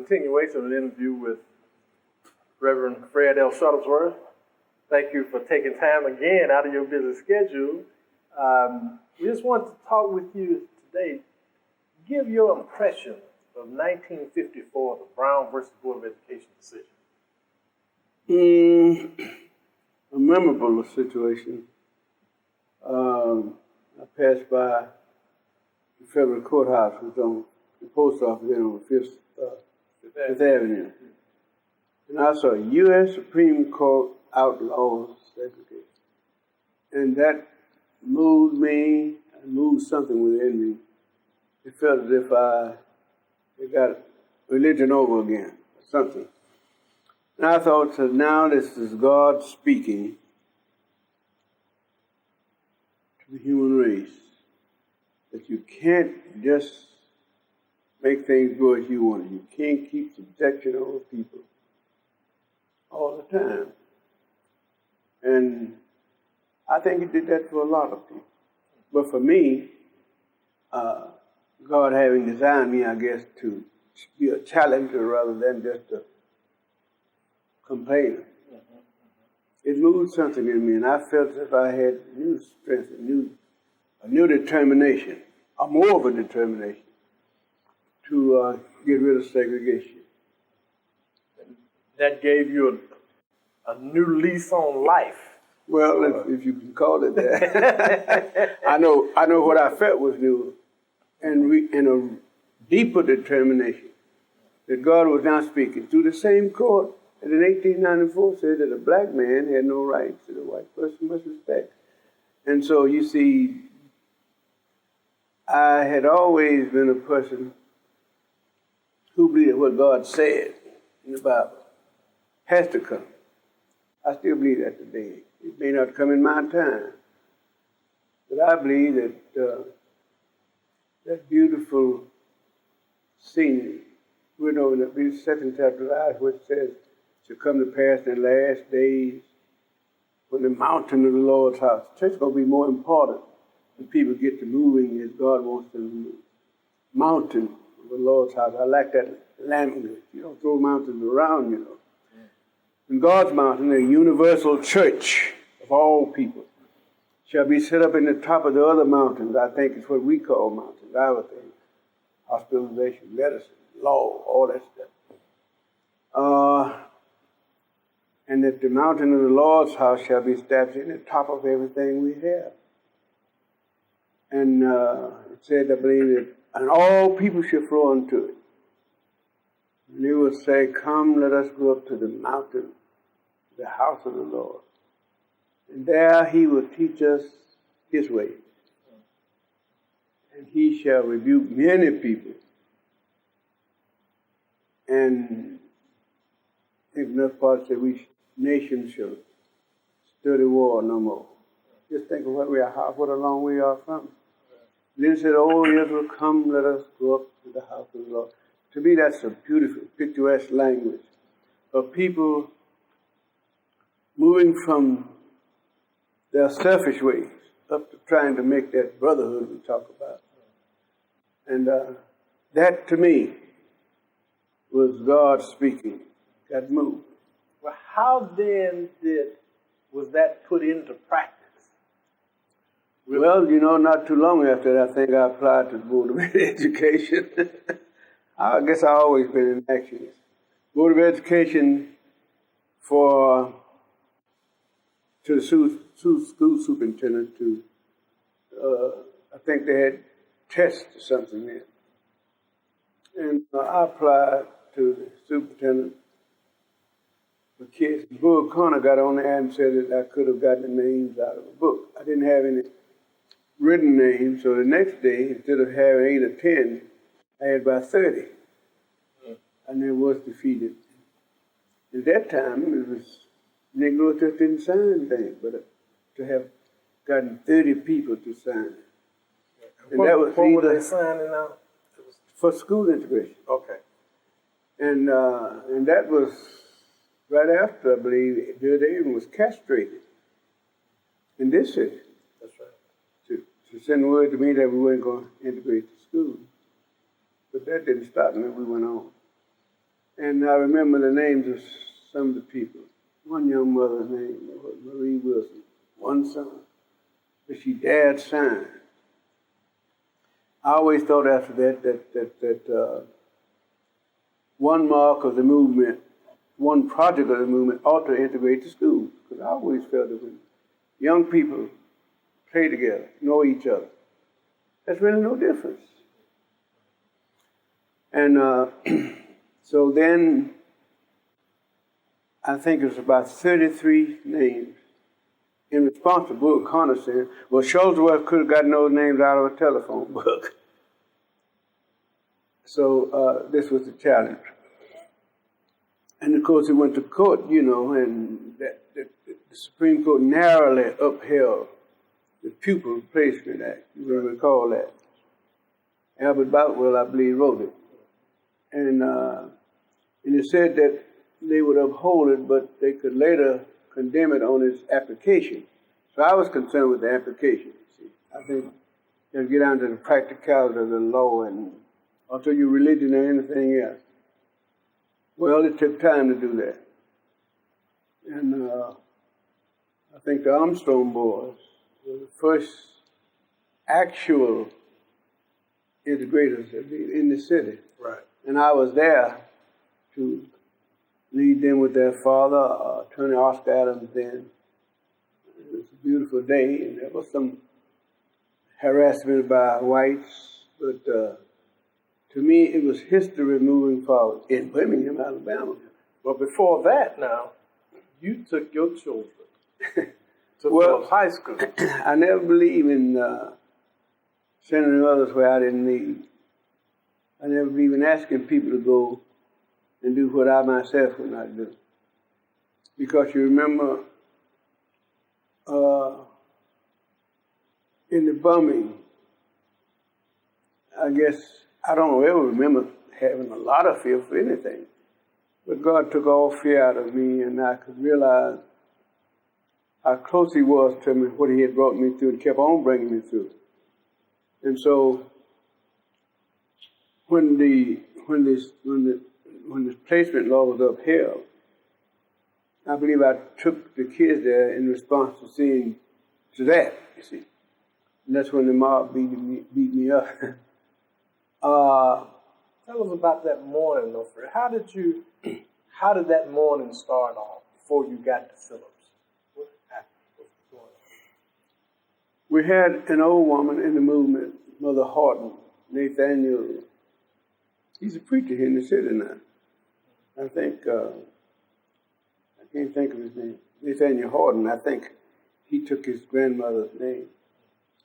continuation of an interview with Reverend Fred L. Shuttlesworth. Thank you for taking time again out of your busy schedule. We just want to talk with you today. Give your impression of 1954, the Brown versus Board of Education decision. A memorable situation. I passed by the federal courthouse, which was on the post office there on Fifth Avenue. And I saw U.S. Supreme Court outlaws segregation. And that moved me, moved something within me. It felt as if I got religion over again, or something. And I thought, so now this is God speaking to the human race, that you can't just make things go as you want. You can't keep subjection over people all the time. And I think he did that for a lot of people. But for me, God having designed me, I guess, to be a challenger rather than just a complainer. It moved something in me, and I felt as if I had new strength, a new determination, or more of a determination, to get rid of segregation. That gave you a new lease on life. Well, if you can call it that. I know what I felt was new, and a deeper determination that God was now speaking through the same court that in 1894 said that a black man had no rights that a white person must respect. And so you see, I had always been a person who believed what God said in the Bible has to come. I still believe that today. It may not come in my time, but I believe that that beautiful scenery, we know in the second chapter of Isaiah, which says, shall come to pass in the last days when the mountain of the Lord's house. The church is going to be more important when people get to moving as God wants them to move. Mountain of the Lord's house. I like that language. You don't throw mountains around, you know. In God's mountain, the universal church of all people shall be set up in the top of the other mountains. I think it's what we call mountains, I would think. Hospitalization, medicine, law, all that stuff. And that the mountain of the Lord's house shall be established in the top of everything we have. And it said, I believe, that and all people shall flow unto it. And he will say, come, let us go up to the mountain, the house of the Lord. And there he will teach us his ways. And he shall rebuke many people. And I think another part said, nations shall study war no more. Just think of what a long way we are from. Then said, oh, Israel, come, let us go up to the house of the Lord. To me, that's a beautiful, picturesque language of people moving from their selfish ways up to trying to make that brotherhood we talk about. And that, to me, was God speaking. God moved. Well, how then was that put into practice? Well, not too long after that, I think I applied to the Board of Education. I guess I've always been in action. Board of Education to the school superintendent to, I think they had tests or something there. And I applied to the superintendent for kids. Bull Connor got on there and said that I could have gotten the names out of a book. I didn't have any written names, so the next day, instead of having 8 or 10, I had about 30. And then was defeated. At that time, it was Negro just didn't sign things, but to have gotten 30 people to sign. And what, that was what were they signing now? For school integration. Okay. And that was right after, I believe, Bill Davis was castrated in this city. That's right. To send word to me that we weren't going to integrate the school. But that didn't stop me. We went on. And I remember the names of some of the people. One young mother named Marie Wilson, one son, but she dared sign. I always thought after that one mark of the movement, one project of the movement ought to integrate the schools, because I always felt that when young people play together, know each other, there's really no difference. And so then I think it was about 33 names in response to Book Connor saying, well, Shuttlesworth could have gotten those names out of a telephone book. So this was the challenge. And of course, it went to court, and the Supreme Court narrowly upheld the Pupil Replacement Act. You will recall that. Albert Boutwell, I believe, wrote it. And it said that they would uphold it, but they could later condemn it on its application. So I was concerned with the application. See, I think you get down to the practicality of the law and also your religion or anything else. Well, it took time to do that. And I think the Armstrong boys were the first actual integrators in the city. Right. And I was there to lead them with their father, Attorney Oscar Adams then. It was a beautiful day, and there was some harassment by whites, but to me it was history moving forward in Birmingham, Alabama. But before that now, you took your children to Well, high school. I never believed in sending others where I didn't need. I never believed in asking people to go and do what I myself would not do. Because you remember in the bombing, I guess, I don't ever remember having a lot of fear for anything. But God took all fear out of me, and I could realize how close He was to me, what He had brought me through and kept on bringing me through. And so when this placement law was upheld, I believe I took the kids there in response to seeing to that, you see. And that's when the mob beat me up. Tell us about that morning, though, Fred. How did that morning start off before you got to Phillips? What happened? What was going on? We had an old woman in the movement, Mother Horton, Nathaniel. He's a preacher here in the city now. I think, I can't think of his name. Nathaniel Horton, I think he took his grandmother's name.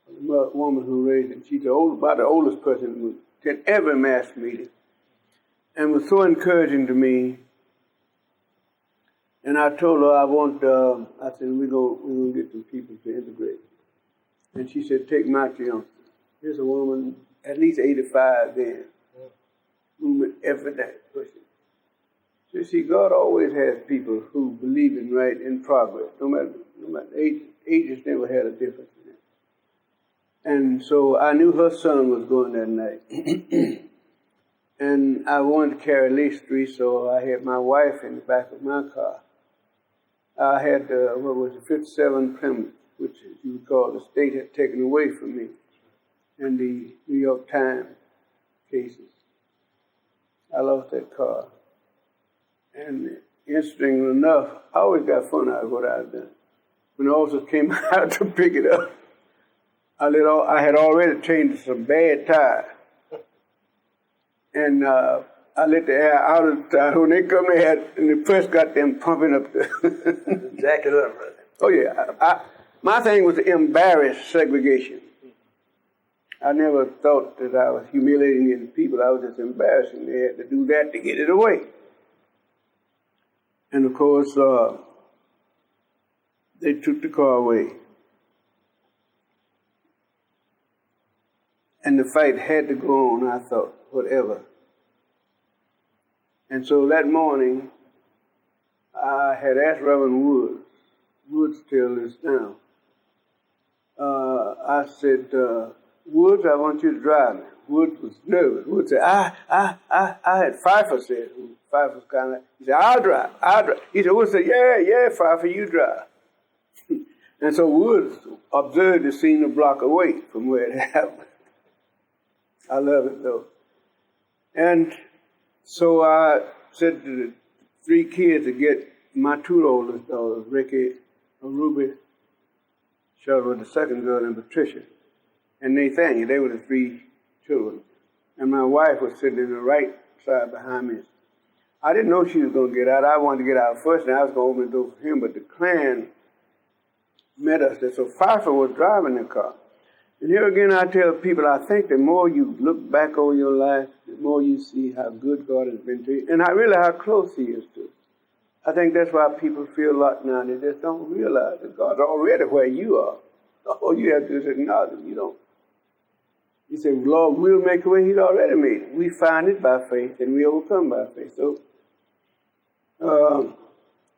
The woman who raised him, she's about the oldest person who attended every mass meeting, and was so encouraging to me. And I told her I said, we're going to get some people to integrate. And she said, take my youngsters. Here's a woman, at least 85 then, movement every day, pushing. So see, God always has people who believe in right in progress, no matter age. Age has never had a difference in it. And so I knew her son was going that night. And I wanted to carry at least 3, so I had my wife in the back of my car. I had, 57 Plymouth, which, as you recall, the state had taken away from me in the New York Times cases. I lost that car. And interestingly enough, I always got fun out of what I've done. When the officers came out to pick it up, I had already changed some bad tires. And I let the air out of the tire. When they come there, and the press got them pumping up the... Jack it up, brother. Oh, yeah. My thing was to embarrass segregation. I never thought that I was humiliating any people. I was just embarrassing. They had to do that to get it away. And, of course, they took the car away. And the fight had to go on, I thought, whatever. And so that morning, I had asked Reverend Woods still is now. I said, Woods, I want you to drive me. Woods was nervous. Woods said, I had Pfeiffer said, Pfeiffer was kind of like, he said, I'll drive. He said, Woods said, yeah, Pfeiffer, you drive. And so Woods observed the scene a block away from where it happened. I love it though. And so I said to the three kids to get my two oldest daughters, Ricky, Ruby, Shuttlesworth, the second girl, and Patricia, and Nathaniel. They were the three children. And my wife was sitting in the right side behind me. I didn't know she was going to get out. I wanted to get out first, and I was going to open the door for him, but the Klan met us there. So Pfeiffer was driving the car. And here again, I tell people, I think the more you look back over your life, the more you see how good God has been to you, and really how close He is to you. I think that's why people feel locked now. They just don't realize that God's already where you are. All you have to do is acknowledge Him. You don't. You say, Lord, we'll make a way. He's already made it. We find it by faith, and we overcome by faith. So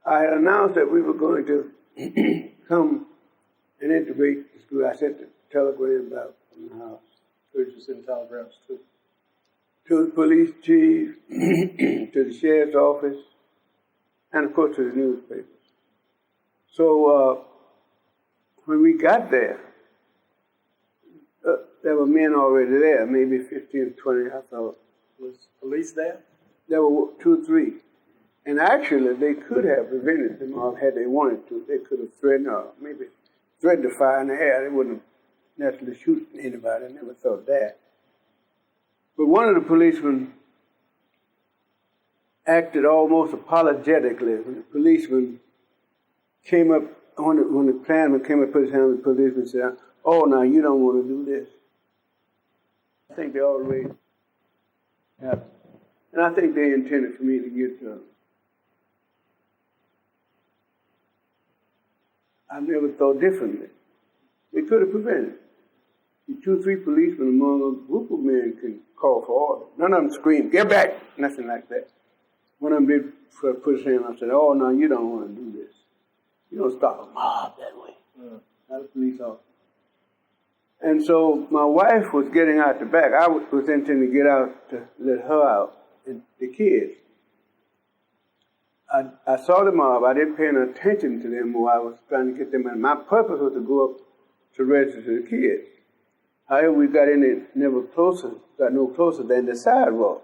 I announced that we were going to come and integrate the school. I sent the telegram out from the house. Purchase and telegrams too. To the police chief, to the sheriff's office, and of course to the newspapers. So when we got there, there were men already there, maybe 15 or 20, I thought. Was police there? There were 2 or 3. And actually, they could have prevented them all had they wanted to. They could have threatened or maybe threatened to fire in the air. They wouldn't have naturally shoot anybody. I never thought that. But one of the policemen acted almost apologetically when the policeman came up, when the Klanman came up and put his hand on the policeman and said, oh, now you don't want to do this. I think they already happened. And I think they intended for me to get I never thought differently. They could have prevented it. 2 or 3 policemen among a group of men can call for order. None of them screamed, get back, nothing like that. One of them did put his hand up and said, oh, no, you don't want to do this. You don't stop a mob that way. Not a police officer. And so my wife was getting out the back. I was intending to get out to let her out and the kids. I saw the mob. I didn't pay any attention to them while I was trying to get them in. My purpose was to go up to register to the kids. However, we got in it got no closer than the sidewalk.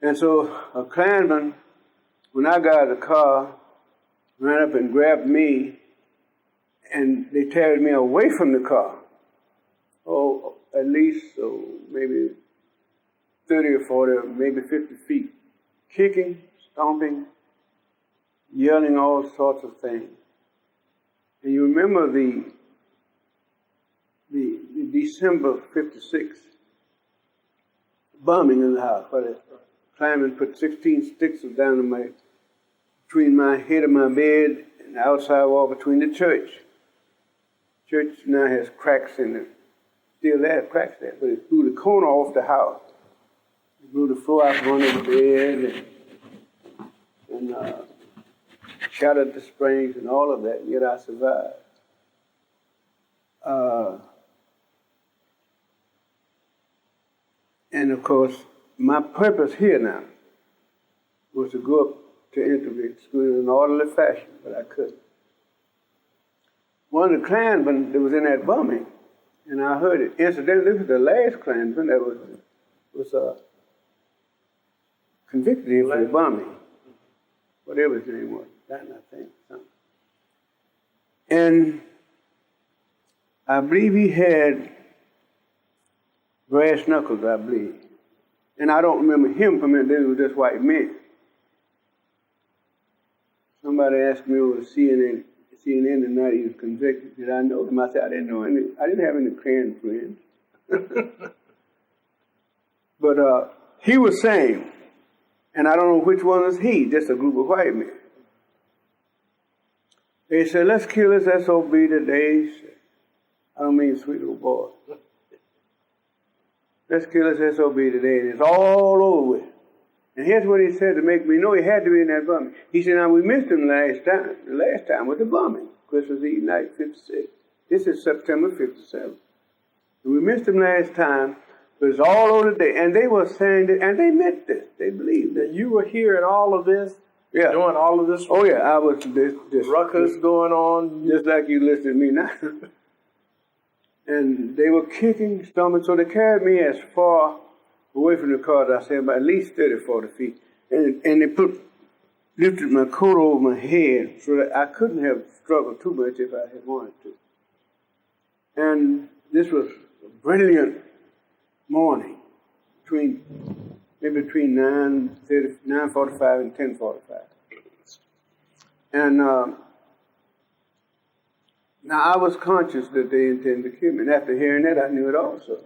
And so a Klanman, when I got out of the car, ran up and grabbed me, and they carried me away from the car. Oh, at least maybe 30 or 40, or maybe 50 feet. Kicking, stomping, yelling all sorts of things. And you remember the December 56 bombing in the house, where the Klanman put 16 sticks down between my head and my bed and the outside wall between the church. Church now has cracks in it. Still there, cracks there, but it blew the corner off the house. It blew the floor out from under the bed and shattered the springs and all of that, and yet I survived. And of course, my purpose here now was to go up to integrate school in an orderly fashion, but I couldn't. One of the Klansmen that was in that bombing, and I heard it. Incidentally, this was the last Klansman that was convicted him for the bombing. Whatever his name was, that I think. Something. And I believe he had brass knuckles, I believe. And I don't remember him from it, they were just white men. Somebody asked me over CNN tonight he was convicted. Did I know him? I said, I didn't know any, I didn't have any Klan friends. But he was saying, and I don't know which one was he, just a group of white men. They said, let's kill this SOB today. I don't mean sweet little boy. Let's kill this SOB today, and it's all over with. And here's what he said to make me know he had to be in that bombing. He said, now we missed him last time. The last time was the bombing, Christmas Eve night, 56. This is September 57. And we missed him last time, But it's all over the day. And they were saying that, and they meant this. They believed That it. you were hearing all of this, Yeah. doing all of this. Oh, yeah, I was this Ruckus going on. just like you listen to me now. And they were kicking, stomping, so they carried me as far away from the car as I said, about at least 30, 40 feet. And they lifted my coat over my head so that I couldn't have struggled too much if I had wanted to. And this was a brilliant morning, between 9:45 and 10:45. And now I was conscious that they intended to kill me. And after hearing that, I knew it also.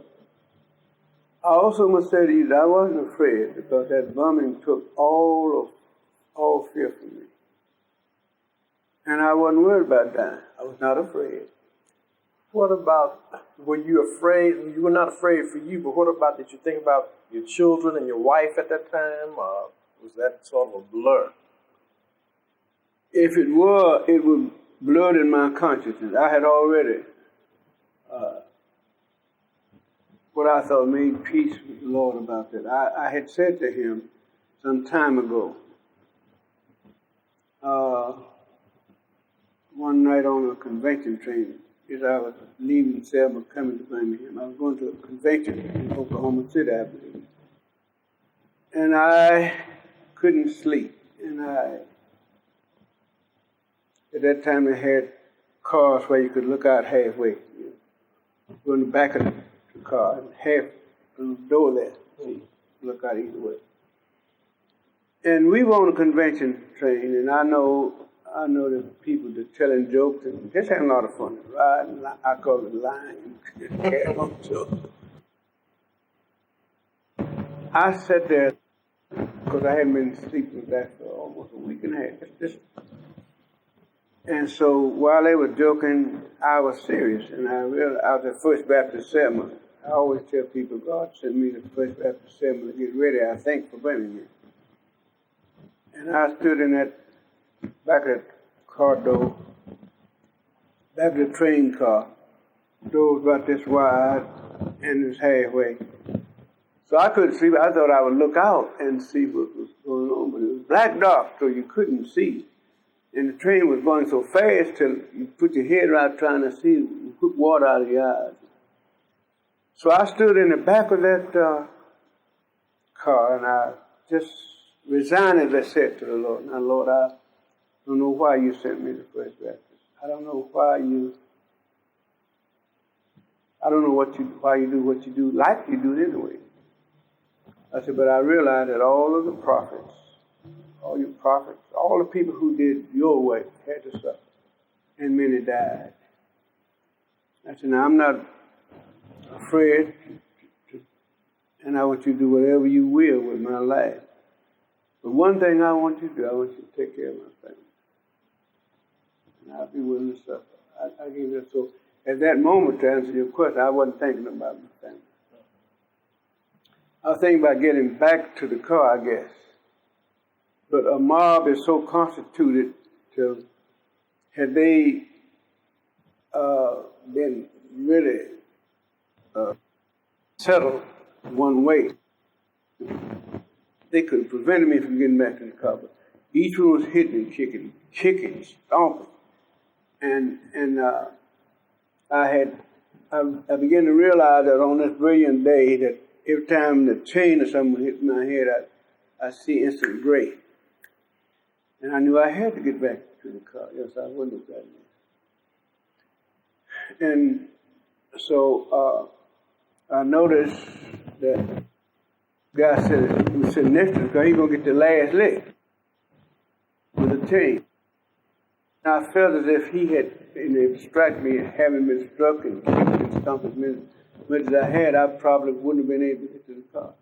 I also must say to you that I wasn't afraid because that bombing took all fear from me. And I wasn't worried about dying. I was not afraid. What about, were you afraid? You were not afraid for you, but what about, did you think about your children and your wife at that time? Was that sort of a blur? If it were, it would blur in my consciousness. I had already, what I thought, made peace with the Lord about that. I had said to him some time ago, one night on a convention train, as I was leaving Selma, coming to Birmingham. I was going to a convention in Oklahoma City, I believe. And I couldn't sleep. And at that time they had cars where you could look out halfway. You go in the back of the car and half the door there, so you look out either way. And we were on a convention train, and I know the people that telling jokes and just having a lot of fun. Riding, I call it lying, carrying on jokes. I sat there because I hadn't been sleeping back for almost a week and a half. And so while they were joking, I was serious, and I realized I was at First Baptist Selma. I always tell people God sent me to First Baptist Selma to get ready, I think, for Birmingham. And I stood in that back of that car door, back of the train car. The door was about this wide and it was halfway. So I couldn't see, but I thought I would look out and see what was going on, but it was black dark, so you couldn't see. And the train was going so fast till you put your head out trying to see, you put water out of your eyes. So I stood in the back of that car and I just resignedly said to the Lord, now Lord, I don't know why you sent me to First Baptist. I don't know why you do what you do, like you do it anyway. I said, but I realized that all of the prophets, all your prophets, all the people who did your way had to suffer, and many died. I said, now I'm not afraid, and I want you to do whatever you will with my life. But one thing I want you to do, I want you to take care of my family. And I'll be willing to suffer. I gave it. So at that moment, to answer your question, I wasn't thinking about my family. I was thinking about getting back to the car, I guess. But a mob is so constituted to, had they been really settled one way, they could have prevented me from getting back to the car. But each one was hitting and kicking, stomping. And I began to realize that on this brilliant day that every time the chain or something hit my head, I see instant gray. And I knew I had to get back to the car. Yes, I wouldn't have gotten there. And so I noticed that the guy said, he was sitting next to the car, he's going to get the last lick with a chain. And I felt as if he had, struck me, having been struck and kicked and stomped as much as I had, I probably wouldn't have been able to get to the car.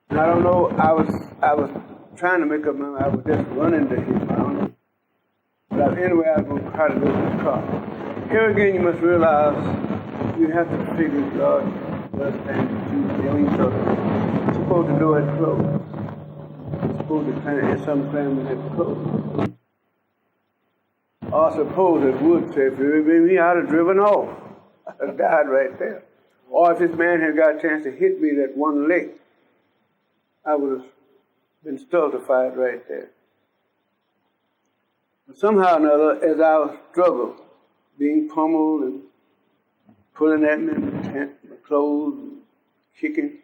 And I don't know, I was trying to make up my mind, I was just running to him, I don't know. But anyway, I was going to try to go to the car. Here again, you must realize you have to figure God does things that you don't know. Suppose the door had closed. Suppose the some family had closed. Or suppose it would say, if it had been me, I'd have driven off. I'd have died right there. Or if this man had got a chance to hit me that one leg, I would have been stultified right there. But somehow or another, as I struggled, being pummeled and pulling at me, my clothes, and kicking,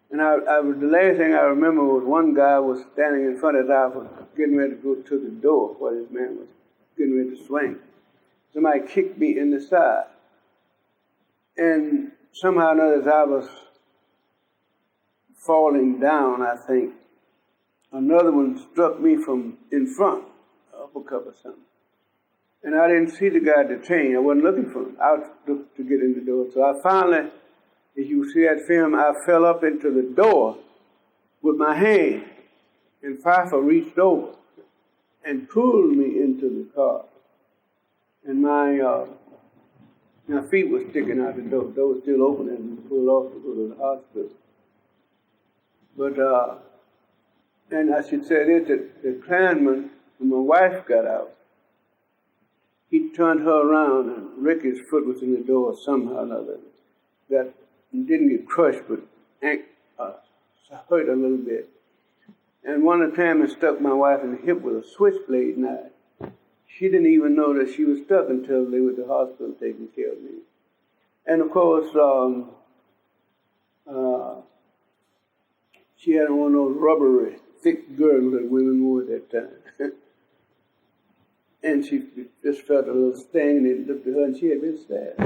and the last thing I remember was one guy was standing in front of us. I was getting ready to go to the door where this man was getting ready to swing. Somebody kicked me in the side. And somehow or another, as I was falling down, I think, another one struck me from in front, uppercut or something. And I didn't see the guy detained. I wasn't looking for him. I was looking to get in the door. So I finally, if you see that film, I fell up into the door with my hand. And Pfeiffer reached over and pulled me into the car. And my feet were sticking out the door. The door was still open and we pulled off to go to the hospital. But, and I should say this, that the Klanman, when my wife got out, he turned her around and Ricky's foot was in the door somehow or another. That didn't get crushed, but hurt a little bit. And one of the time it stuck my wife in the hip with a switchblade knife. She didn't even know that she was stuck until they were at the hospital taking care of me. And of course, she had one of those rubbery, thick girdles that women wore at that time. And she just felt a little sting, and it looked at her, and she had been stabbed.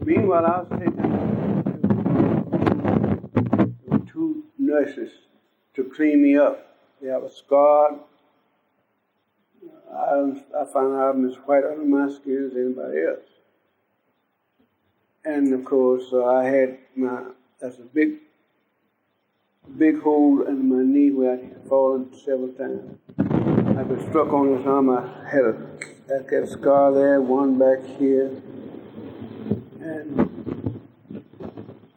Meanwhile, I was taken with two nurses to clean me up. I was scarred. I found out I'm as white under my skin as anybody else. And of course, I had that's a big hole in my knee where I had fallen several times. I was struck on this arm. I had a scar there, one back here. And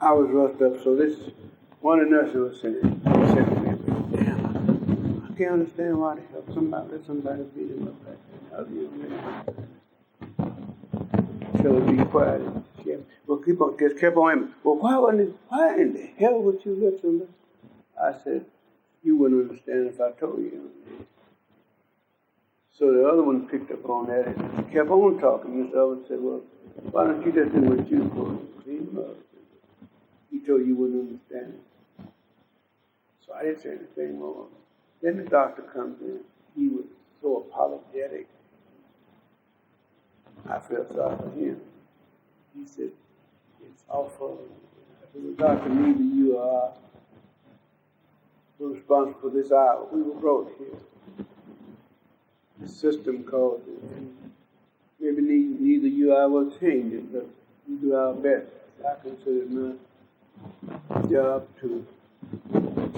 I was roughed up. So one of the nurses was saying to me, damn, I can't understand why the hell somebody beat him up like that. How do you really? Tell her to be quiet. Well, just kept on him. Well, why in the hell would you let somebody? I said, you wouldn't understand if I told you. So the other one picked up on that and kept on talking. This other said, well, why don't you just do what you're supposed to clean him up? He told you wouldn't understand. So I didn't say anything more. Then the doctor comes in. He was so apologetic. I felt sorry for him. He said, it's awful. I said, well, doctor, neither you are responsible for this hour. We were brought here. The system caused it. And maybe neither you or I will change it, but we do our best. I consider it my job to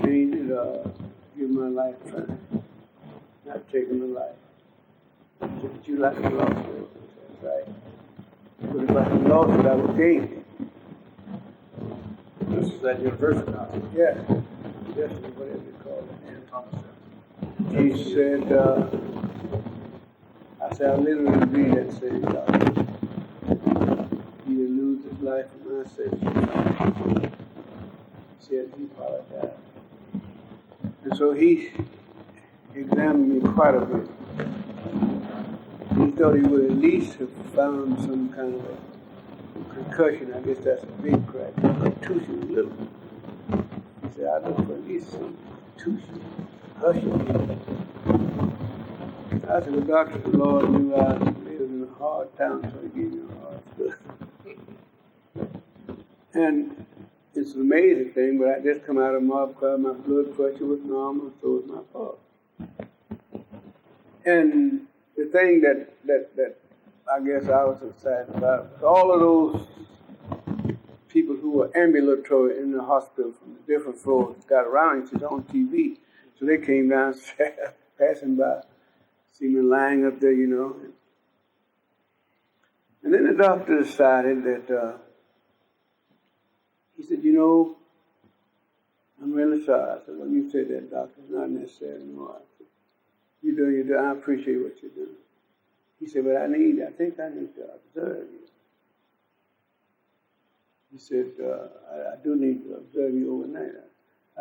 change it or give my life time. Not taking a life. But you like to lost it. That's right. But if I had lost it, I would gain it. This is at university now. Yeah. Yes, whatever you call it. And Thomas. He said, I said, I literally read that same doctor. He would lose his life for my sake. He said he apologized. And so he examined me quite a bit. He thought he would at least have found some kind of a concussion. I guess that's a big crack. Contusion, little. He said, I look for at least some contusion, concussion. I said, the doctor, the Lord knew I lived in a hard town, so he gave me a hard stuff. And it's an amazing thing, but I just come out of mob car, my blood pressure was normal, so was my pulse. And the thing that I guess I was excited about was all of those people who were ambulatory in the hospital from the different floors got around each other on TV. So they came downstairs, passing by, see me lying up there, you know. And then the doctor decided that, he said, you know, I'm really sorry. I said, well, you said that, doctor. It's not necessary anymore. I said, you're doing. I appreciate what you're doing. He said, but I think I need to observe you. He said, I do need to observe you overnight.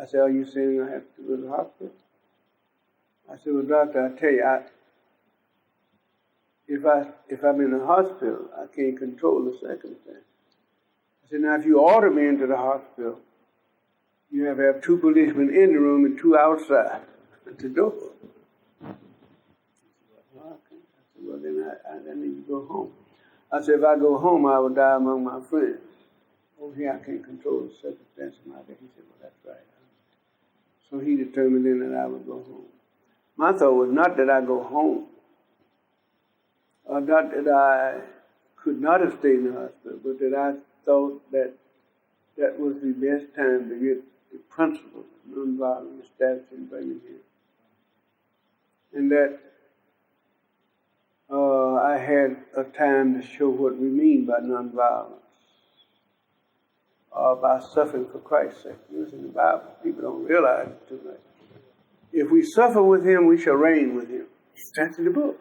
I said, are you saying I have to go to the hospital? I said, well, doctor, I tell you, if I'm in the hospital, I can't control the circumstance. I said, now if you order me into the hospital, you have to have 2 policemen in the room and 2 outside at the door. Well, okay. I said, well, then I need to go home. I said, if I go home, I will die among my friends. Over here, I can't control the circumstances of my day. He said, well, that's right. So he determined then that I would go home. My thought was not that I go home, or not that I could not have stayed in the hospital, but that I thought that that was the best time to get the principles of nonviolence established in Birmingham. And that I had a time to show what we mean by nonviolence, by suffering for Christ's sake. It's in the Bible. People don't realize it too much. If we suffer with him, we shall reign with him. That's in the book.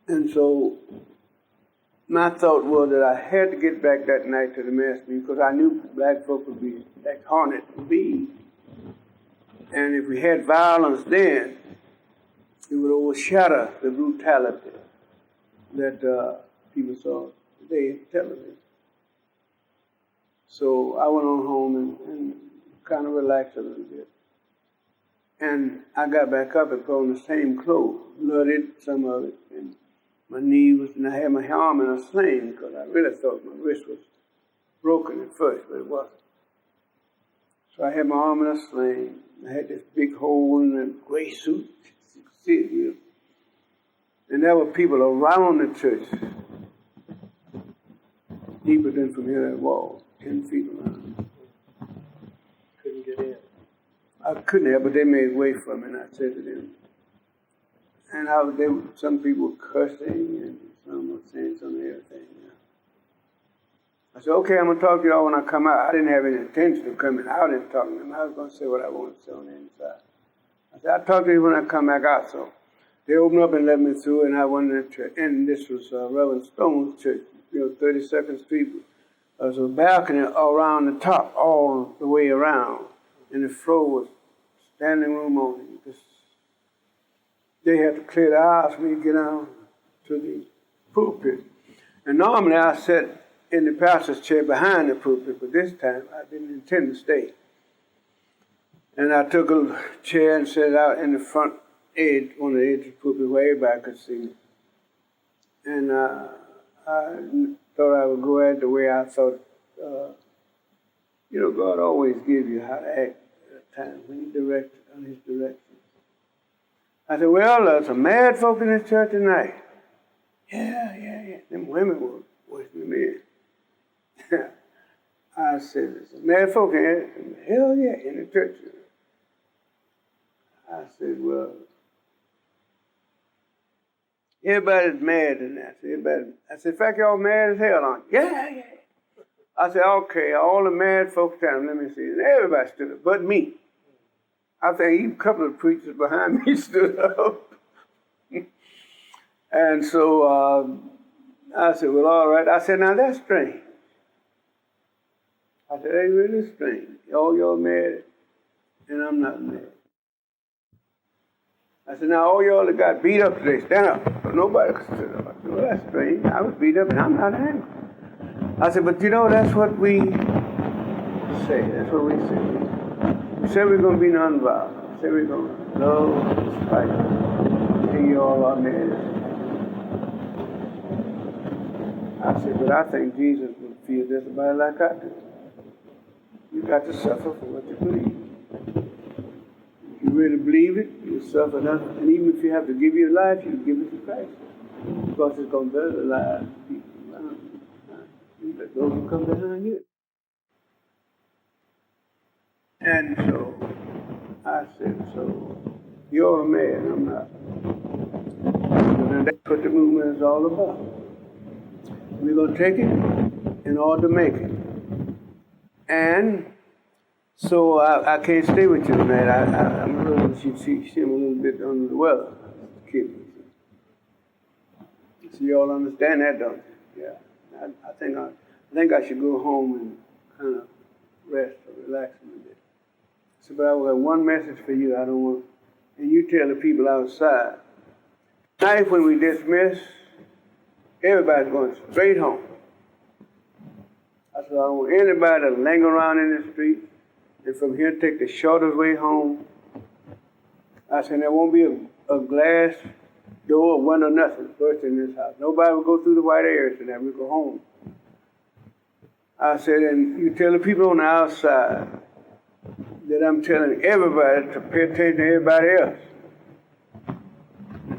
And so my thought was that I had to get back that night to the mass meeting because I knew black folk would be like hornet bees. And if we had violence then, it would overshadow the brutality that people saw today in television. So I went on home and kind of relaxed a little bit. And I got back up and put on the same clothes, blooded, some of it, and my knee was, and I had my arm in a sling because I really thought my wrist was broken at first, but it wasn't. So I had my arm in a sling. I had this big hole in the gray suit. You can see it here. And there were people around the church, deeper than from here that wall, 10 feet around. Couldn't get in. I couldn't have, but they made way for me, and I said to them. And some people were cursing, and some were saying some of everything. I said, okay, I'm going to talk to y'all when I come out. I didn't have any intention of coming out and talking to them. I was going to say what I wanted to say on the inside. I said, I'll talk to you when I come back out. So they opened up and let me through, and I went in the church. And this was Reverend Stone's church, 32nd Street. There was a balcony around the top, all the way around. And the floor was standing room only. They had to clear the aisles for me to get down to the pulpit. And normally I sat in the pastor's chair behind the pulpit, but this time I didn't intend to stay. And I took a chair and sat out in the front edge, on the edge of the pulpit where everybody could see me. And I thought I would go at it the way I thought. God always gives you how to act at a time when you direct on his direction. I said, well, there's some mad folk in this church tonight. Yeah. Them women were worshiping me. I said, there's some mad folk in here. Hell yeah, in the church. I said, well, everybody's mad tonight. I said, in fact, y'all mad as hell, aren't you? Yeah. I said, okay, all the mad folks down, let me see. And everybody stood up, but me. I think even a couple of preachers behind me stood up. And so I said, well, all right. I said, now that's strange. I said, that's really strange. All y'all mad, and I'm not mad. I said, now all y'all that got beat up today, stand up. But nobody stood up. I said, well, that's strange. I was beat up, and I'm not angry. I said, but that's what we say. That's what we say. We say we're going to be nonviolent. We say we're going to love and fight. And you all are mad. I said, but I think Jesus would feel just about like I do. You got to suffer for what you believe. If you really believe it, you suffer nothing. And even if you have to give your life, you give it to Christ. Because it's going to build a life of people around you. Let those who come behind you. And so I said, so you're a man, I'm not. And that's what the movement is all about. We're going to take it in order to make it. And so I can't stay with you tonight. I'm a little, you see, I'm a little bit under the weather. So you all understand that, don't you? Yeah. I think think I should go home and kind of rest or relax a little bit. I said, but I will have one message for you. I don't want, and you tell the people outside. Tonight when we dismiss, everybody's going straight home. I said, I don't want anybody to linger around in the street and from here take the shortest way home. I said, there won't be a glass door, window, nothing burst in this house. Nobody will go through the white areas tonight. We'll go home. I said, and you tell the people on the outside that I'm telling everybody to pay attention to everybody else.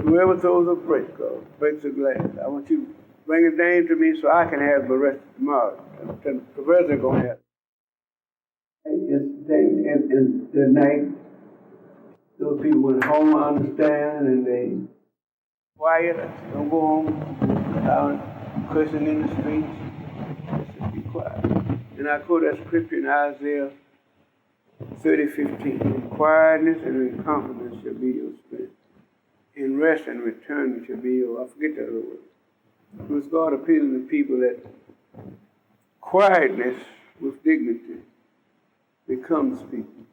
Whoever throws a brick or breaks a glass, I want you to bring a name to me so I can have the rest of tomorrow. The professor going to have it. And the night, those people went home, I understand, and they quiet. Don't go home without cursing in the streets. Just be quiet. And I quote that scripture in Isaiah 30:15. In quietness and in confidence shall be your strength. In rest and return shall be your, I forget that word. It was God appealing to people that quietness with dignity becomes people.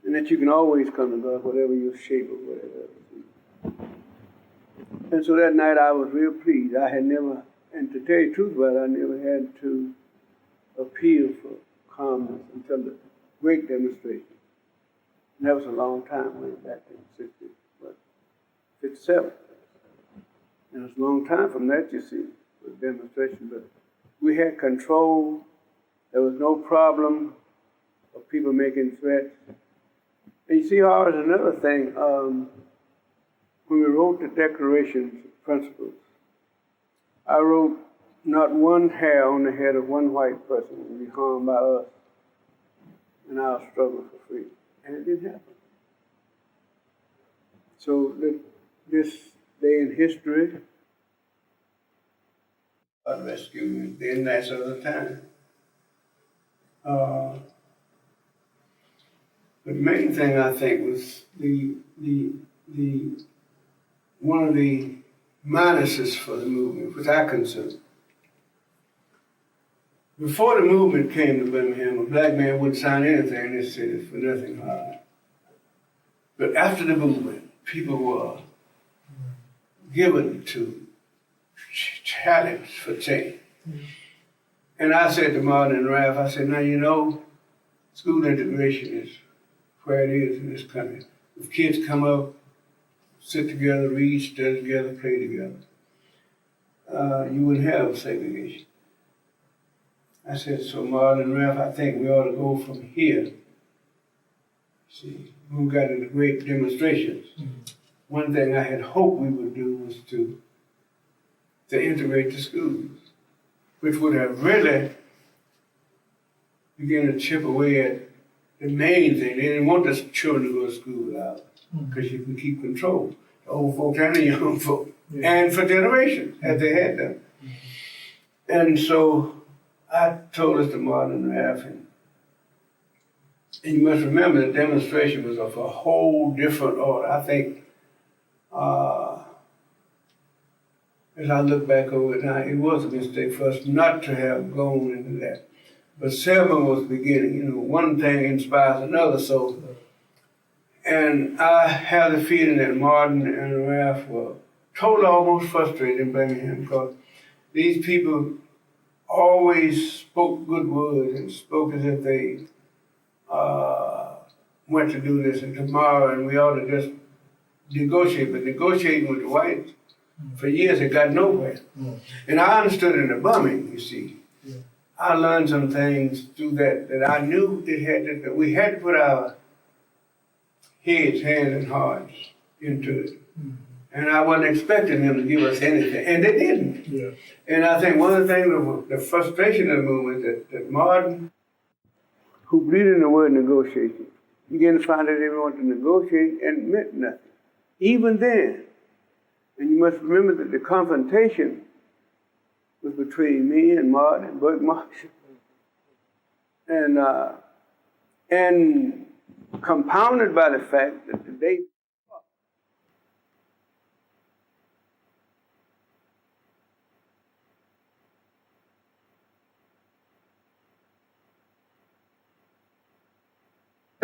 And that you can always come to God, whatever your shape or whatever. And so that night I was real pleased. I had never, and to tell you the truth about it, I never had to appeal for calmness until the great demonstration. And that was a long time, way back in 57. And it was a long time from that, you see, for the demonstration. But we had control. There was no problem of people making threats. And you see, Howard, another thing, when we wrote the Declaration of Principles, I wrote not one hair on the head of one white person would be harmed by us in our struggle for freedom. And it didn't happen. So this day in history, God rescue me, then that's other time. The main thing I think was the one of the minuses for the movement, which I consider. Before the movement came to Birmingham, a black man wouldn't sign anything in this city for nothing hard. But after the movement, people were given to challenge for change. And I said to Martin and Ralph, I said, now you know, school integration is where it is in this country. If kids come up, sit together, read, study together, play together, you wouldn't have segregation. I said, so Martin and Ralph, I think we ought to go from here. See, we got into great demonstrations. One thing I had hoped we would do was to integrate the schools, which would have really begun to chip away at the main thing. They didn't want the children to go to school without, because you can keep control, the old folks and the young folk, and for generations, as they had done. And so I told us to Martin and Ralph, and you must remember the demonstration was of a whole different order. I think, as I look back over it now, it was a mistake for us not to have gone into that. But Selma was beginning, you know, one thing inspires another, so. And I have the feeling that Martin and Ralph were totally almost frustrated in Birmingham because these people always spoke good words and spoke as if they went to do this and tomorrow and we ought to just negotiate. But negotiating with the whites for years, it got nowhere. And I understood in the bumming, you see. I learned some things through that I knew that we had to put our heads, hands, and hearts into it. And I wasn't expecting them to give us anything, and they didn't. Yeah. And I think one of the things, the frustration of the movement, that Martin, who believed in the word negotiation, began to find that they wanted to negotiate and meant nothing. Even then, and you must remember that the confrontation was between me and Martin and Burke Marshall. And compounded by the fact that the day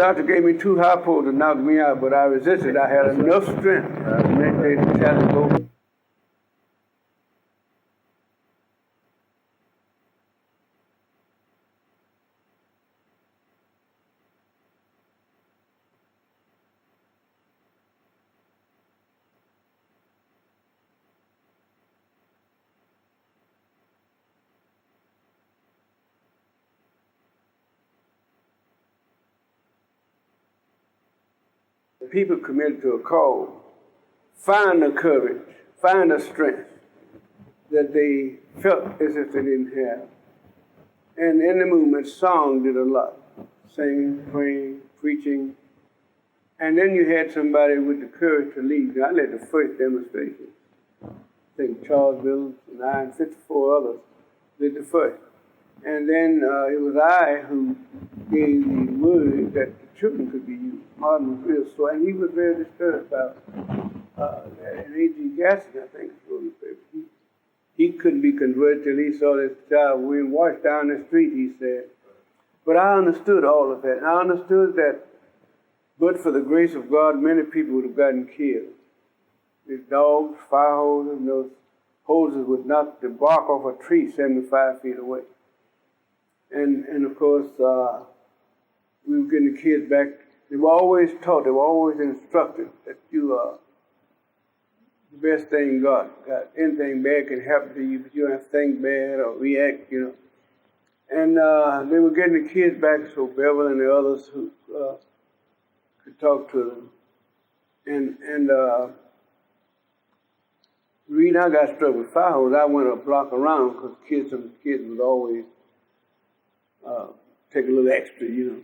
doctor gave me 2 Harpos to knock me out, but I resisted. I had enough strength to make the challenge over. People committed to a cause find the courage, find the strength that they felt as if they didn't have. And in the movement, song did a lot. Singing, praying, preaching. And then you had somebody with the courage to lead. I led the first demonstration. I think Charles Mills and I and 54 others did the first. And then it was I who gave the word that the children could be used. Martin was real slow, and he was very disturbed about that. And A.G. Gaston, I think, was the paper. He couldn't be converted till he saw this child being washed down the street, he said. But I understood all of that. And I understood that, but for the grace of God, many people would have gotten killed. These dogs, fire hoses, and those hoses would knock the bark off a tree 75 feet away. And of course, we were getting the kids back. They were always taught, they were always instructed that you are the best thing God got. Anything bad can happen to you, but you don't have to think bad or react, you know. And they were getting the kids back so Beverly and the others who could talk to them. And the reason I got struck with fire hose, I went a block around because some kids would always take a little extra, you know.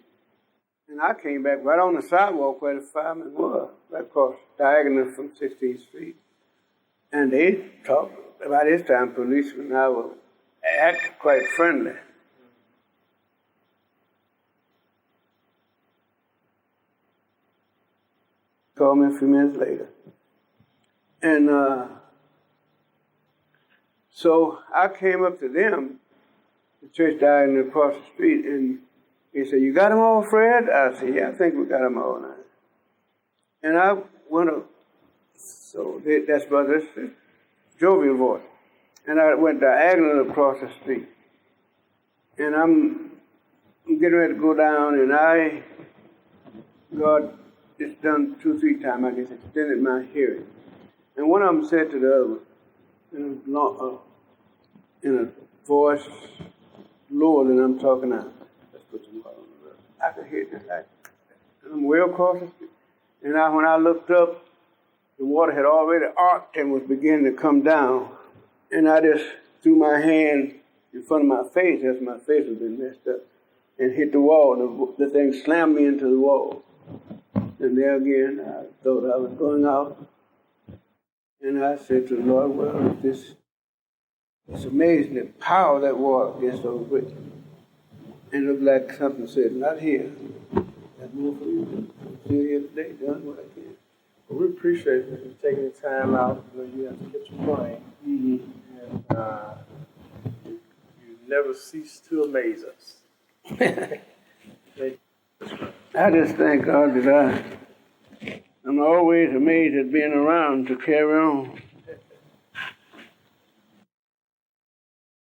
And I came back right on the sidewalk where the firemen were, right across diagonal from 16th Street. And they talked, by this time, policemen and I were acting quite friendly. Called me a few minutes later. And so I came up to them, the church diagonal across the street, and he said, "You got them all, Fred?" I said, "Yeah, I think we got them all now." And I went up, so that's about this jovial voice. And I went diagonal across the street. And I'm getting ready to go down, and God, it's done 2-3 times, I guess, extended my hearing. And one of them said to the other, in a voice lower than I'm talking now, let's put some water on the roof. I could hear this. And I'm way across the street. And when I looked up, the water had already arced and was beginning to come down. And I just threw my hand in front of my face, as my face had been messed up, and hit the wall. And the thing slammed me into the wall. And there again, I thought I was going out. And I said to the Lord, well, it's amazing the power of that water is so great. And it looked like something said, not here. That's more for you. I'm still here today, done what I can. Well, we appreciate you taking the time out. You know, you have to get your brain. Mm-hmm. And you never cease to amaze us. I just thank God that I'm always amazed at being around to carry on.